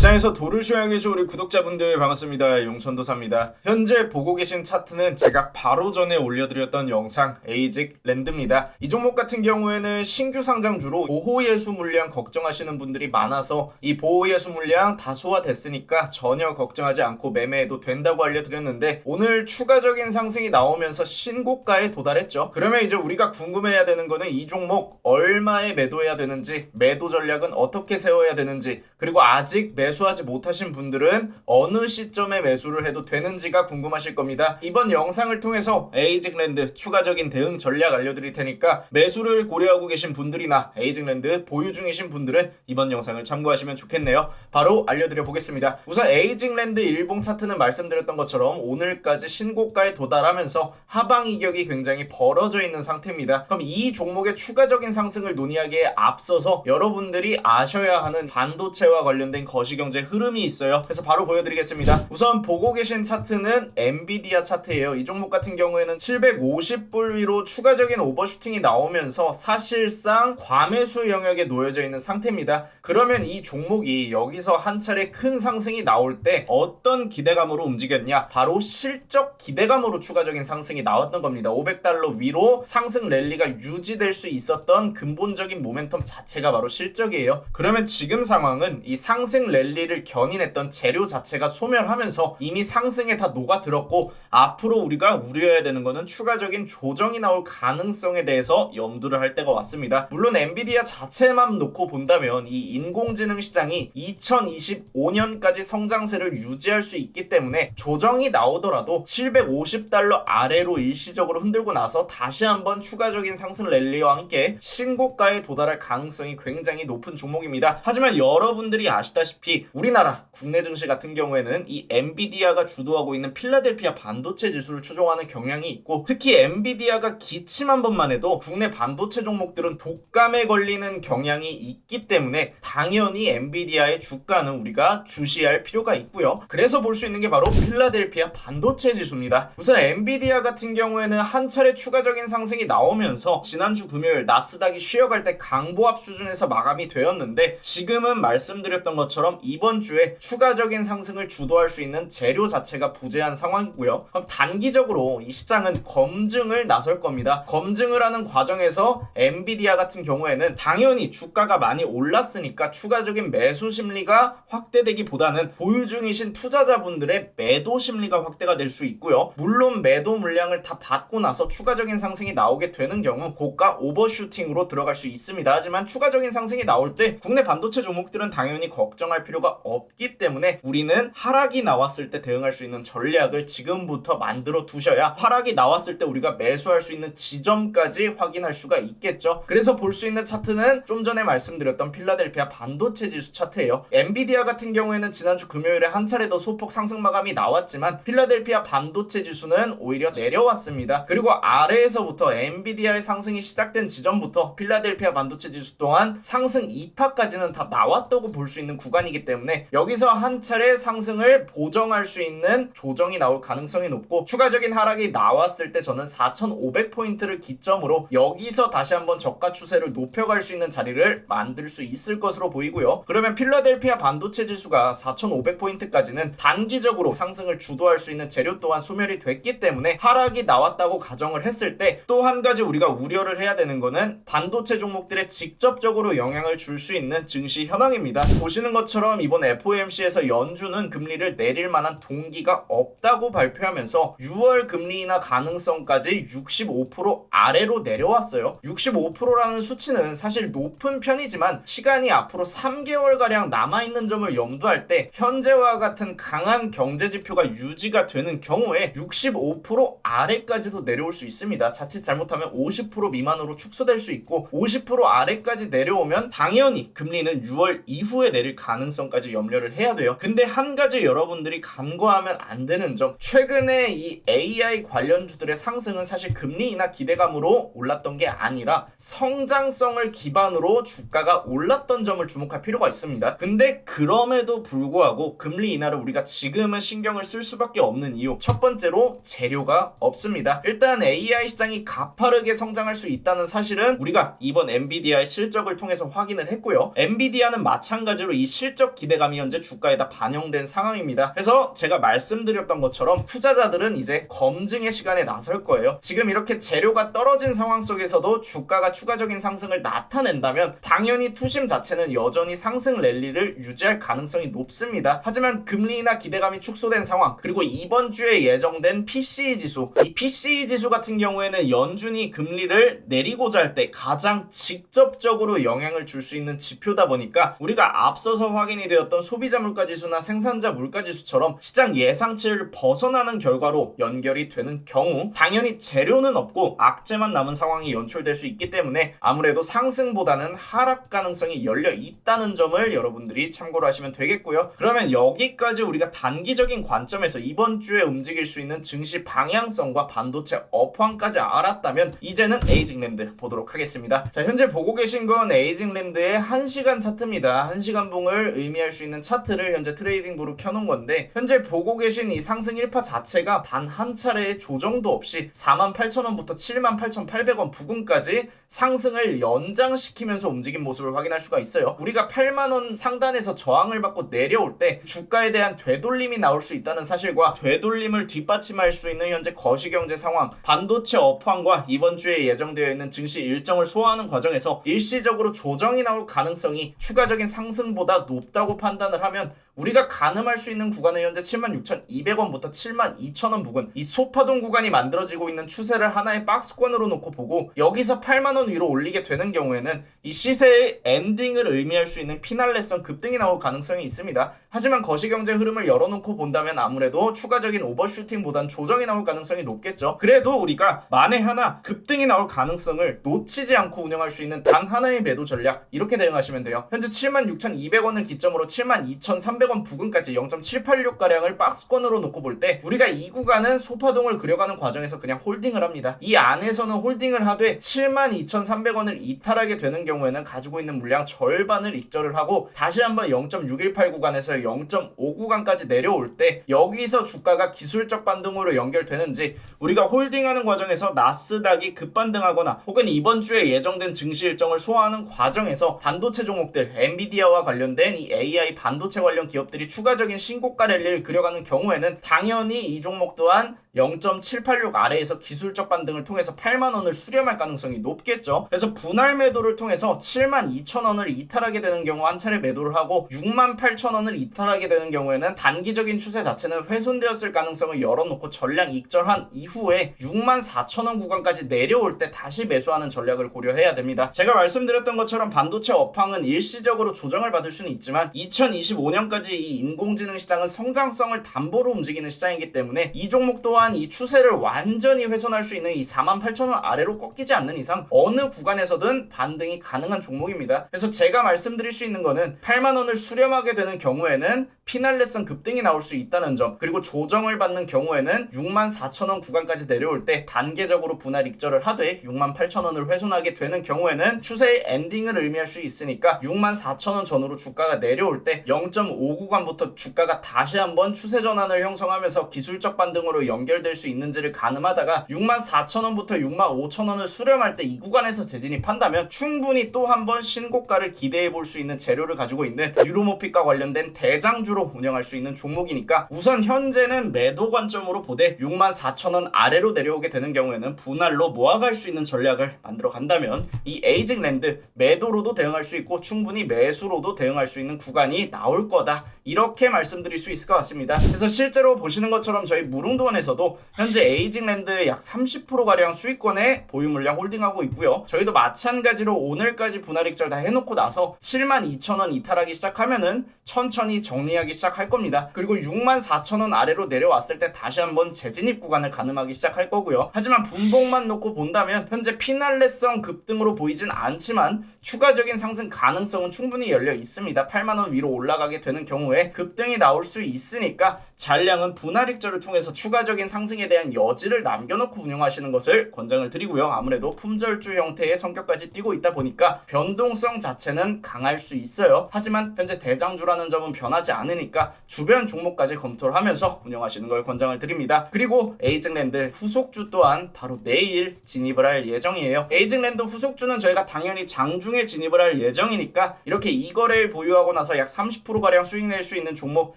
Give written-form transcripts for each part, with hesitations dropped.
시장에서 도를 쉬어야겠죠. 우리 구독자분들 반갑습니다. 용천도사입니다. 현재 보고 계신 차트는 제가 바로 전에 올려드렸던 영상 에이직 랜드입니다. 이 종목 같은 경우에는 신규 상장주로 보호예수 물량 걱정하시는 분들이 많아서 이 보호예수 물량 다 소화됐으니까 전혀 걱정하지 않고 매매해도 된다고 알려드렸는데 오늘 추가적인 상승이 나오면서 신고가에 도달했죠. 그러면 이제 우리가 궁금해야 되는 거는 이 종목 얼마에 매도해야 되는지, 매도 전략은 어떻게 세워야 되는지, 그리고 아직 매수하지 못하신 분들은 어느 시점에 매수를 해도 되는지가 궁금하실 겁니다. 이번 영상을 통해서 에이직랜드 추가적인 대응 전략 알려드릴 테니까 매수를 고려하고 계신 분들이나 에이직랜드 보유 중이신 분들은 이번 영상을 참고하시면 좋겠네요. 바로 알려드려 보겠습니다. 우선 에이직랜드 일봉 차트는 말씀드렸던 것처럼 오늘까지 신고가에 도달하면서 하방 이격이 굉장히 벌어져 있는 상태입니다. 그럼 이 종목의 추가적인 상승을 논의하기에 앞서서 여러분들이 아셔야 하는 반도체와 관련된 거시경제 흐름이 있어요. 그래서 바로 보여드리겠습니다. 우선 보고 계신 차트는 엔비디아 차트예요. 이 종목 같은 경우에는 750불 위로 추가적인 오버슈팅이 나오면서 사실상 과매수 영역에 놓여져 있는 상태입니다. 그러면 이 종목이 여기서 한 차례 큰 상승이 나올 때 어떤 기대감으로 움직였냐? 바로 실적 기대감으로 추가적인 상승이 나왔던 겁니다. 500달러 위로 상승 랠리가 유지될 수 있었던 근본적인 모멘텀 자체가 바로 실적이에요. 그러면 지금 상황은 이 상승 랠리를 견인했던 재료 자체가 소멸하면서 이미 상승에 다 녹아들었고, 앞으로 우리가 우려해야 되는 거는 추가적인 조정이 나올 가능성에 대해서 염두를 할 때가 왔습니다. 물론 엔비디아 자체만 놓고 본다면 이 인공지능 시장이 2025년까지 성장세를 유지할 수 있기 때문에 조정이 나오더라도 750달러 아래로 일시적으로 흔들고 나서 다시 한번 추가적인 상승 랠리와 함께 신고가에 도달할 가능성이 굉장히 높은 종목입니다. 하지만 여러분들이 아시다시피 우리나라 국내 증시 같은 경우에는 이 엔비디아가 주도하고 있는 필라델피아 반도체 지수를 추종하는 경향이 있고, 특히 엔비디아가 기침한 번만 해도 국내 반도체 종목들은 독감에 걸리는 경향이 있기 때문에 당연히 엔비디아의 주가는 우리가 주시할 필요가 있고요. 그래서 볼 수 있는 게 바로 필라델피아 반도체 지수입니다. 우선 엔비디아 같은 경우에는 한 차례 추가적인 상승이 나오면서 지난주 금요일 나스닥이 쉬어갈 때 강보합 수준에서 마감이 되었는데, 지금은 말씀드렸던 것처럼 이번 주에 추가적인 상승을 주도할 수 있는 재료 자체가 부재한 상황이고요. 그럼 단기적으로 이 시장은 검증을 나설 겁니다. 검증을 하는 과정에서 엔비디아 같은 경우에는 당연히 주가가 많이 올랐으니까 추가적인 매수 심리가 확대되기보다는 보유 중이신 투자자분들의 매도 심리가 확대가 될 수 있고요. 물론 매도 물량을 다 받고 나서 추가적인 상승이 나오게 되는 경우 고가 오버슈팅으로 들어갈 수 있습니다. 하지만 추가적인 상승이 나올 때 국내 반도체 종목들은 당연히 걱정할 필요가 없기 때문에 우리는 하락이 나왔을 때 대응할 수 있는 전략을 지금부터 만들어 두셔야 하락이 나왔을 때 우리가 매수할 수 있는 지점까지 확인할 수가 있겠죠. 그래서 볼 수 있는 차트는 좀 전에 말씀드렸던 필라델피아 반도체 지수 차트예요. 엔비디아 같은 경우에는 지난주 금요일에 한 차례 더 소폭 상승 마감이 나왔지만 필라델피아 반도체 지수는 오히려 내려왔습니다. 그리고 아래에서부터 엔비디아의 상승이 시작된 지점부터 필라델피아 반도체 지수 또한 상승 2파까지는 다 나왔다고 볼 수 있는 구간이기 때문에 여기서 한 차례 상승을 보정할 수 있는 조정이 나올 가능성이 높고, 추가적인 하락이 나왔을 때 저는 4,500포인트를 기점으로 여기서 다시 한번 저가 추세를 높여갈 수 있는 자리를 만들 수 있을 것으로 보이고요. 그러면 필라델피아 반도체 지수가 4,500포인트까지는 단기적으로 상승을 주도할 수 있는 재료 또한 소멸이 됐기 때문에 하락이 나왔다고 가정을 했을 때 또 한 가지 우리가 우려를 해야 되는 거는 반도체 종목들에 직접적으로 영향을 줄 수 있는 증시 현황입니다. 보시는 것처럼 이번 FOMC에서 연준은 금리를 내릴 만한 동기가 없다고 발표하면서 6월 금리 인하 가능성까지 65% 아래로 내려왔어요. 65%라는 수치는 사실 높은 편이지만 시간이 앞으로 3개월가량 남아있는 점을 염두할 때 현재와 같은 강한 경제지표가 유지가 되는 경우에 65% 아래까지도 내려올 수 있습니다. 자칫 잘못하면 50% 미만으로 축소될 수 있고, 50% 아래까지 내려오면 당연히 금리는 6월 이후에 내릴 가능성까지 염려를 해야 돼요. 근데 한 가지 여러분들이 간과하면 안 되는 점, 최근에 이 AI 관련주들의 상승은 사실 금리 인하 기대감으로 올랐던 게 아니라 성장성을 기반으로 주가가 올랐던 점을 주목할 필요가 있습니다. 근데 그럼에도 불구하고 금리 인하를 우리가 지금은 신경을 쓸 수밖에 없는 이유, 첫 번째로 재료가 없습니다. 일단 AI 시장이 가파르게 성장할 수 있다는 사실은 우리가 이번 엔비디아의 실적을 통해서 확인을 했고요. 엔비디아는 마찬가지로 이 실적 기대감이 현재 주가에다 반영된 상황입니다. 그래서 제가 말씀드렸던 것처럼 투자자들은 이제 검증의 시간에 나설 거예요. 지금 이렇게 재료가 떨어진 상황 속에서도 주가가 추가적인 상승을 나타낸다면 당연히 투심 자체는 여전히 상승 랠리를 유지할 가능성이 높습니다. 하지만 금리나 기대감이 축소된 상황, 그리고 이번 주에 예정된 PCE 지수, 이 PCE 지수 같은 경우에는 연준이 금리를 내리고자 할 때 가장 직접적으로 영향을 줄 수 있는 지표다 보니까 우리가 앞서서 확인이 되었던 소비자 물가 지수나 생산자 물가 지수처럼 시장 예상치를 벗어나는 결과로 연결이 되는 경우 당연히 재료는 없고 악재만 남은 상황이 연출될 수 있기 때문에 아무래도 상승보다는 하락 가능성이 열려 있다는 점을 여러분들이 참고로 하시면 되겠고요. 그러면 여기까지 우리가 단기적인 관점에서 이번 주에 움직일 수 있는 증시 방향성과 반도체 업황까지 알았다면 이제는 에이징랜드 보도록 하겠습니다. 자, 현재 보고 계신 건 에이징랜드의 1시간 차트입니다. 1시간 봉을 의미할 수 있는 차트를 현재 트레이딩부로 켜놓은 건데 현재 보고 계신 이 상승 1파 자체가 단 한 차례의 조정도 없이 48,000원부터 78,800원 부근까지 상승을 연장시키면서 움직인 모습을 확인할 수가 있어요. 우리가 8만원 상단에서 저항을 받고 내려올 때 주가에 대한 되돌림이 나올 수 있다는 사실과 되돌림을 뒷받침할 수 있는 현재 거시경제 상황, 반도체 업황과 이번 주에 예정되어 있는 증시 일정을 소화하는 과정에서 일시적으로 조정이 나올 가능성이 추가적인 상승보다 높다고 판단을 하면 우리가 가늠할 수 있는 구간은 현재 76,200원부터 72,000원 부근, 이 소파동 구간이 만들어지고 있는 추세를 하나의 박스권으로 놓고 보고 여기서 8만원 위로 올리게 되는 경우에는 이 시세의 엔딩을 의미할 수 있는 피날레성 급등이 나올 가능성이 있습니다. 하지만 거시경제 흐름을 열어놓고 본다면 아무래도 추가적인 오버슈팅보단 조정이 나올 가능성이 높겠죠. 그래도 우리가 만에 하나 급등이 나올 가능성을 놓치지 않고 운영할 수 있는 단 하나의 매도 전략, 이렇게 대응하시면 돼요. 현재 76,200원을 기점으로 72,300원 부근까지 0.786가량을 박스권으로 놓고 볼 때 우리가 이 구간은 소파동을 그려가는 과정에서 그냥 홀딩을 합니다. 이 안에서는 홀딩을 하되 72,300원을 이탈하게 되는 경우에는 가지고 있는 물량 절반을 익절을 하고 다시 한번 0.618 구간에서 0.5 구간까지 내려올 때 여기서 주가가 기술적 반등으로 연결되는지, 우리가 홀딩하는 과정에서 나스닥이 급반등하거나 혹은 이번 주에 예정된 증시 일정을 소화하는 과정에서 반도체 종목들, 엔비디아와 관련된 이 AI 반도체 관련 기업들이 추가적인 신고가 랠리를 그려가는 경우에는 당연히 이 종목 또한 0.786 아래에서 기술적 반등을 통해서 8만원을 수렴할 가능성이 높겠죠. 그래서 분할 매도를 통해서 72,000원을 이탈하게 되는 경우 한 차례 매도를 하고 68,000원을 이탈하게 되는 경우에는 단기적인 추세 자체는 훼손되었을 가능성을 열어놓고 전량 익절한 이후에 64,000원 구간까지 내려올 때 다시 매수하는 전략을 고려해야 됩니다. 제가 말씀드렸던 것처럼 반도체 업황은 일시적으로 조정을 받을 수는 있지만 2025년까지 이 인공지능 시장은 성장성을 담보로 움직이는 시장이기 때문에 이 종목 또한 이 추세를 완전히 훼손할 수 있는 이 48,000원 아래로 꺾이지 않는 이상 어느 구간에서든 반등이 가능한 종목입니다. 그래서 제가 말씀드릴 수 있는 거는 8만원을 수렴하게 되는 경우에는 피날레성 급등이 나올 수 있다는 점, 그리고 조정을 받는 경우에는 64,000원 구간까지 내려올 때 단계적으로 분할 익절을 하되 68,000원을 훼손하게 되는 경우에는 추세의 엔딩을 의미할 수 있으니까 64,000원 전후로 주가가 내려올 때 0.5 구간부터 주가가 다시 한번 추세 전환을 형성하면서 기술적 반등으로 연결될 수 있는지를 가늠하다가 64,000원부터 65,000원을 수렴할 때 이 구간에서 재진입한다면 충분히 또 한 번 신고가를 기대해 볼 수 있는 재료를 가지고 있는 유로모픽과 관련된 대장주로 운영할 수 있는 종목이니까 우선 현재는 매도 관점으로 보되 64,000원 아래로 내려오게 되는 경우에는 분할로 모아갈 수 있는 전략을 만들어 간다면 이 에이징랜드 매도로도 대응할 수 있고 충분히 매수로도 대응할 수 있는 구간이 나올 거다, 이렇게 말씀드릴 수 있을 것 같습니다. 그래서 실제로 보시는 것처럼 저희 무릉도원에서도 현재 에이징랜드의 약 30%가량 수익권에 보유 물량 홀딩하고 있고요. 저희도 마찬가지로 오늘까지 분할 익절 다 해놓고 나서 72,000원 이탈하기 시작하면은 천천히 정리하기 시작할 겁니다. 그리고 64,000원 아래로 내려왔을 때 다시 한번 재진입 구간을 가늠하기 시작할 거고요. 하지만 분봉만 놓고 본다면 현재 피날레성 급등으로 보이진 않지만 추가적인 상승 가능성은 충분히 열려 있습니다. 8만원 위로 올라가게 되는 경우에 급등이 나올 수 있으니까 잔량은 분할 익절을 통해서 추가적인 상승에 대한 여지를 남겨놓고 운영하시는 것을 권장을 드리고요. 아무래도 품절주 형태의 성격까지 띠고 있다 보니까 변동성 자체는 강할 수 있어요. 하지만 현재 대장주라는 점은 변하지 않으니 많으니까 주변 종목까지 검토를 하면서 운영하시는 걸 권장을 드립니다. 그리고 에이징랜드 후속주 또한 바로 내일 진입을 할 예정이에요. 에이징랜드 후속주는 저희가 당연히 장중에 진입을 할 예정이니까 이렇게 이 거래일 보유하고 나서 약 30%가량 수익 낼 수 있는 종목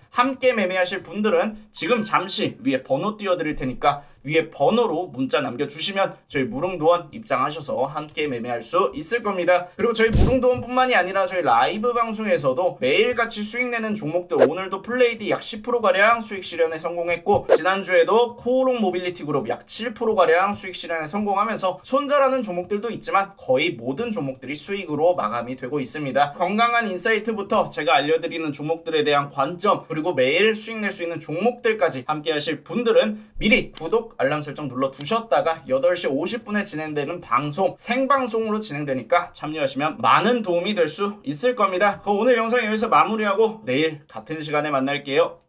함께 매매하실 분들은 지금 잠시 위에 번호 띄워드릴 테니까 위에 번호로 문자 남겨주시면 저희 무릉도원 입장하셔서 함께 매매할 수 있을 겁니다. 그리고 저희 무릉도원뿐만이 아니라 저희 라이브 방송에서도 매일같이 수익 내는 종목들, 오늘도 플레이디 약 10%가량 수익 실현에 성공했고 지난주에도 코오롱 모빌리티 그룹 약 7%가량 수익 실현에 성공하면서 손절하는 종목들도 있지만 거의 모든 종목들이 수익으로 마감이 되고 있습니다. 건강한 인사이트부터 제가 알려드리는 종목들에 대한 관점, 그리고 매일 수익 낼 수 있는 종목들까지 함께 하실 분들은 미리 구독, 알람 설정 눌러두셨다가 8시 50분에 진행되는 방송, 생방송으로 진행되니까 참여하시면 많은 도움이 될 수 있을 겁니다. 그럼 오늘 영상 여기서 마무리하고 내일 같은 시간에 만날게요.